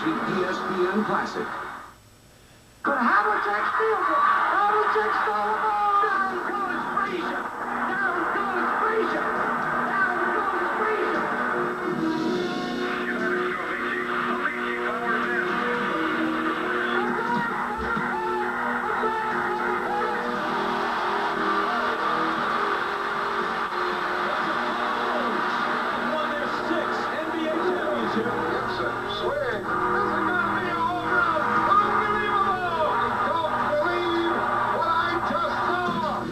watching ESPN Classic. But Havlicek steals it. Havlicek stole the ball. Down goes Frazier. Down goes Frazier. Down goes Frazier. Won their 6th NBA championship. Yes, sir. Swing. This is going to be a home run. Unbelievable. I don't believe what I just saw.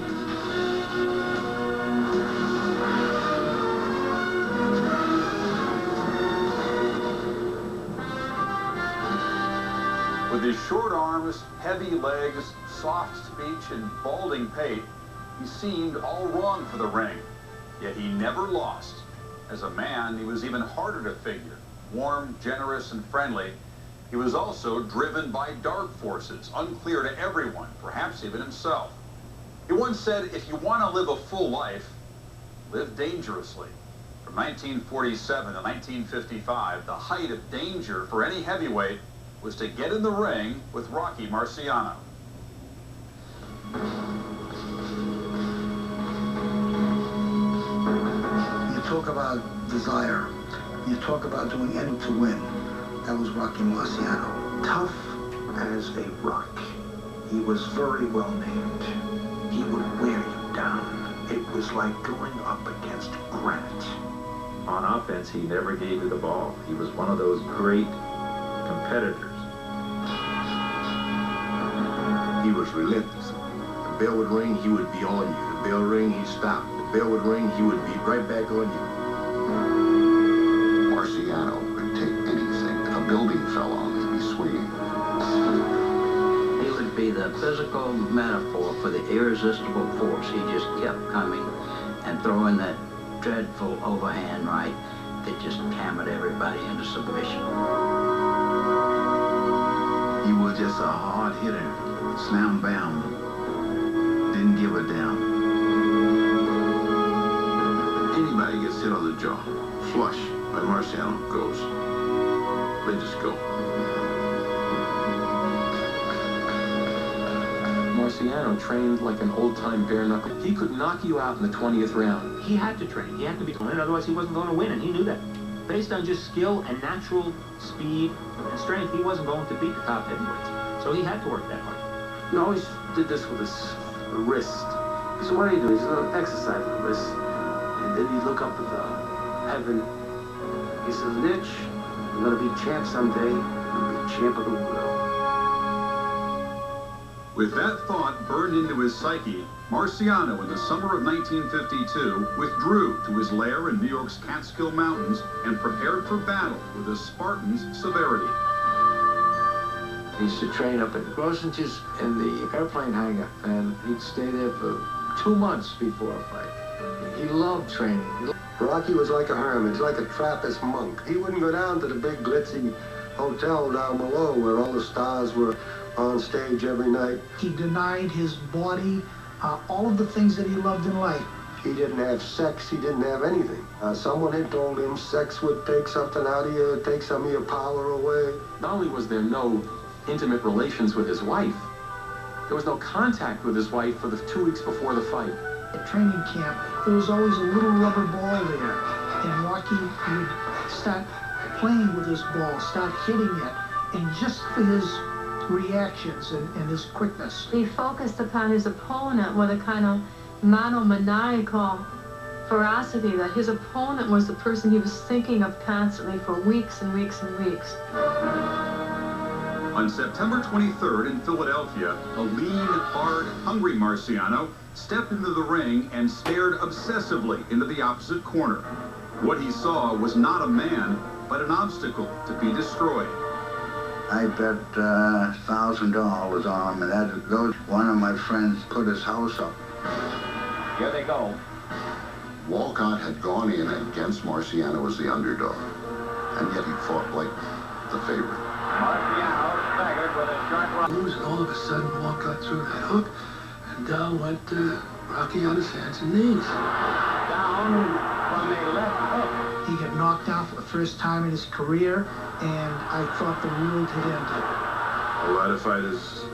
With his short arms, heavy legs, soft speech, and balding pate, he seemed all wrong for the ring. Yet he never lost. As a man, he was even harder to figure. Warm, generous, and friendly. He was also driven by dark forces, unclear to everyone, perhaps even himself. He once said, if you want to live a full life, live dangerously. From 1947 to 1955, the height of danger for any heavyweight was to get in the ring with Rocky Marciano. You talk about desire. You talk about doing anything to win. That was Rocky Marciano. Tough as a rock. He was very well named. He would wear you down. It was like going up against granite. On offense, he never gave you the ball. He was one of those great competitors. He was relentless. The bell would ring, he would be on you. The bell ring, he'd stop. The bell would ring, he would be right back on you. Marciano could take anything. If a building fell on him, he'd be swinging. He would be the physical metaphor for the irresistible force. He just kept coming and throwing that dreadful overhand right that just hammered everybody into submission. He was just a hard hitter. Slam bam. Didn't give a damn. Anybody gets hit on the jaw, flush, like Marciano goes. They just go. Marciano trained like an old-time bare-knuckle. He could knock you out in the 20th round. He had to train. He had to be trained, otherwise he wasn't going to win, and he knew that. Based on just skill and natural speed and strength, he wasn't going to beat the top heavyweights. So he had to work that hard. He always did this with his wrist. So what do you do? He's going to exercise the wrist. And then he'd look up at the heaven. He says, Nitch, I'm going to be champ someday. I'm going to be champ of the world. With that thought burned into his psyche, Marciano, in the summer of 1952, withdrew to his lair in New York's Catskill Mountains and prepared for battle with the Spartan's severity. He used to train up at Grossen's in the airplane hangar, and he'd stay there for 2 months before a fight. He loved training. Rocky was like a hermit, like a Trappist monk. He wouldn't go down to the big glitzy hotel down below where all the stars were on stage every night. He denied his body all of the things that he loved in life. He didn't have sex, he didn't have anything. Someone had told him sex would take something out of you, take some of your power away. Not only was there no intimate relations with his wife, there was no contact with his wife for the 2 weeks before the fight. At training camp, there was always a little rubber ball there, and Rocky would start playing with his ball, start hitting it, and just for his reactions and his quickness. He focused upon his opponent with a kind of monomaniacal ferocity that his opponent was the person he was thinking of constantly for weeks and weeks and weeks. On September 23rd in Philadelphia, a lean, hard, hungry Marciano stepped into the ring and stared obsessively into the opposite corner. What he saw was not a man, but an obstacle to be destroyed. I bet $1,000 on him, and one of my friends put his house up. Here they go. Walcott had gone in against Marciano as the underdog, and yet he fought like the favorite. Marciano staggered with a sharp right. And all of a sudden, Walcott threw that hook, and down went Rocky on his hands and knees. Down from a left hook. He got knocked down for the first time in his career, and I thought the world had ended. A lot of fighters,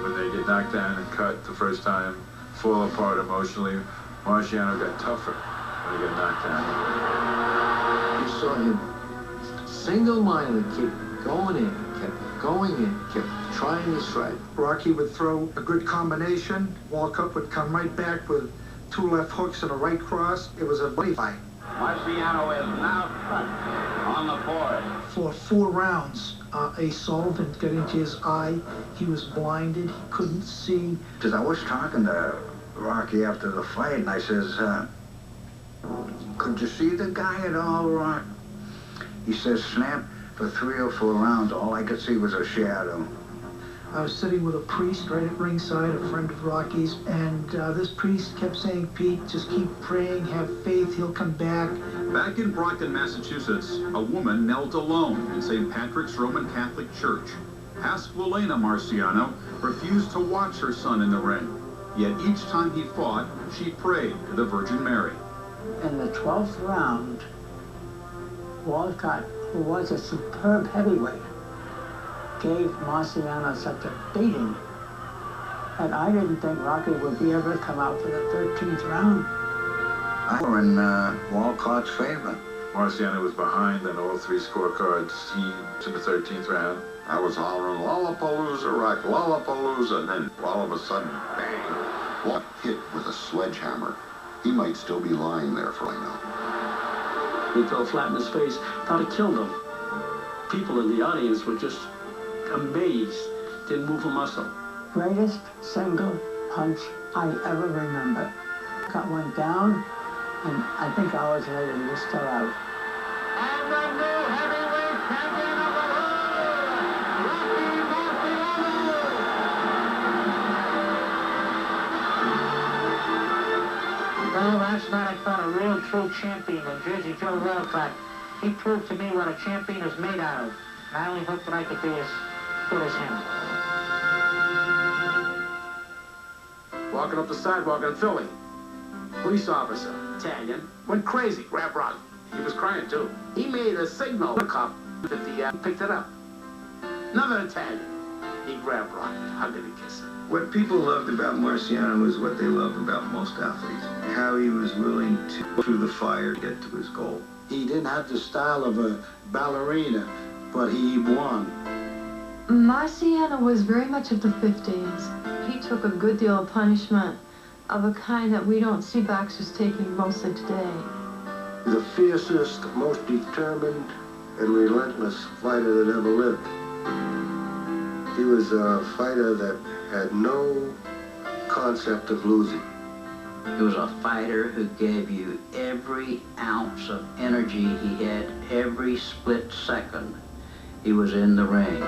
when they get knocked down and cut the first time, fall apart emotionally. Marciano got tougher when he got knocked down. You saw him single-mindedly keep going in, kept going in, kept trying his strike. Rocky would throw a good combination. Walcott would come right back with 2 left hooks and a right cross. It was a bloody fight. Marciano is now cut on the board. For 4 rounds, a solvent got into his eye. He was blinded. He couldn't see. Because I was talking to Rocky after the fight, and I says, could you see the guy at all, Rock? He says, Snap, for 3 or 4 rounds, all I could see was a shadow. I was sitting with a priest right at ringside, a friend of Rocky's, and this priest kept saying, Pete, just keep praying, have faith, he'll come back. Back in Brockton, Massachusetts, a woman knelt alone in St. Patrick's Roman Catholic Church. Pasqualina Marciano refused to watch her son in the ring. Yet each time he fought, she prayed to the Virgin Mary. In the 12th round, Walcott, who was a superb heavyweight, gave Marciano such a beating that I didn't think Rocky would be able to come out for the 13th round. I were in Walcott's favor. Marciano was behind on all 3 scorecards. He to the 13th round. I was hollering, Lollapalooza, Rock, Lollapalooza, and then all of a sudden, bang, what hit with a sledgehammer. He might still be lying there for all I know. He fell flat in his face, thought it killed him. People in the audience were just amazed, didn't move a muscle. Greatest single punch I ever remember. Cut one down, and I think hours later he was still out. And the new heavyweight champion of the world, Rocky Marciano! Well, last night I fought a real true champion in Jersey Joe Walcott. He proved to me what a champion is made out of. And I only hope that I could be as good as him. Walking up the sidewalk in Philly. Police officer, Italian, went crazy, grabbed Rocky. He was crying too. He made a signal. The cop picked it up. Another Italian. He grabbed Rocky, hugged and kissed him. What people loved about Marciano is what they love about most athletes. How he was willing to go through the fire to get to his goal. He didn't have the style of a ballerina, but he won. Marciano was very much of the 50s. He took a good deal of punishment of a kind that we don't see boxers taking mostly today. The fiercest, most determined, and relentless fighter that ever lived. He was a fighter that had no concept of losing. He was a fighter who gave you every ounce of energy he had, every split second he was in the ring.